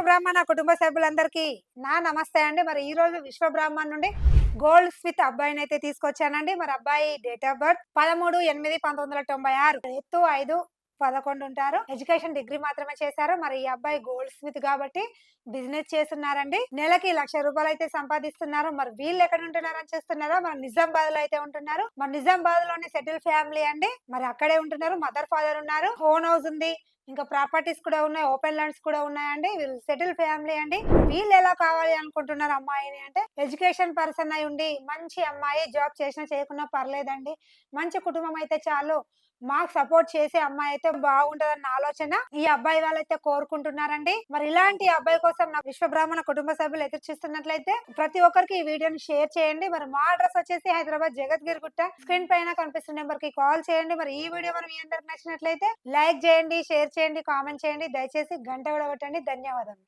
విశ్వబ్రాహ్మణ కుటుంబ సభ్యులందరికీ నా నమస్తే అండి. మరి ఈ రోజు విశ్వబ్రాహ్మణ్ నుండి గోల్డ్ స్మిత్ అబ్బాయిని అయితే తీసుకొచ్చానండి. మరి అబ్బాయి డేట్ ఆఫ్ బర్త్ 13/8/1996, ఎత్తు 5'11" ఉంటారు. ఎడ్యుకేషన్ డిగ్రీ మాత్రమే చేశారు. మరి ఈ అబ్బాయి గోల్డ్ స్మిత్ కాబట్టి బిజినెస్ చేస్తున్నారండి. నెలకి ₹1,00,000 అయితే సంపాదిస్తున్నారు. మరి వీళ్ళు ఎక్కడ ఉంటున్నారని చూస్తున్నారా? మరి నిజామాబాద్ లో అయితే ఉంటున్నారు. మరి నిజామాబాద్ లోనే సెటిల్ ఫ్యామిలీ అండి. మరి అక్కడే ఉంటున్నారు. మదర్ ఫాదర్ ఉన్నారు. ఓన్ హౌస్ ఉంది. ఇంకా ప్రాపర్టీస్ కూడా ఉన్నాయి. ఓపెన్ ల్యాండ్స్ కూడా ఉన్నాయండి. వీళ్ళు సెటిల్ ఫ్యామిలీ అండి. వీళ్ళు ఎలా కావాలి అనుకుంటున్నారు అమ్మాయిని అంటే, ఎడ్యుకేషన్ పర్సన్ అయి ఉండి మంచి అమ్మాయి, జాబ్ చేసినా చేయకున్నా పర్లేదండి, మంచి కుటుంబం అయితే చాలు, మాకు సపోర్ట్ చేసే అమ్మాయి అయితే బాగుంటదన్న ఆలోచన ఈ అబ్బాయి వాళ్ళైతే కోరుకుంటున్నారండి. మరి ఇలాంటి అబ్బాయి కోసం నా విశ్వబ్రాహ్మణ కుటుంబ సభ్యులు ఎదురు చూస్తున్నట్లయితే ప్రతి ఒక్కరికి ఈ వీడియోని షేర్ చేయండి. మరి మా అడ్రస్ వచ్చేసి హైదరాబాద్ జగద్గిరి గుట్ట. స్క్రీన్ పైన కనిపిస్తున్న నెంబర్ కి కాల్ చేయండి. మరి ఈ వీడియో మరి మీ అందరికి నచ్చినట్లయితే లైక్ చేయండి, షేర్ చేయండి, కామెంట్ చేయండి. దయచేసి గంట కూడా కొట్టండి. ధన్యవాదాలు.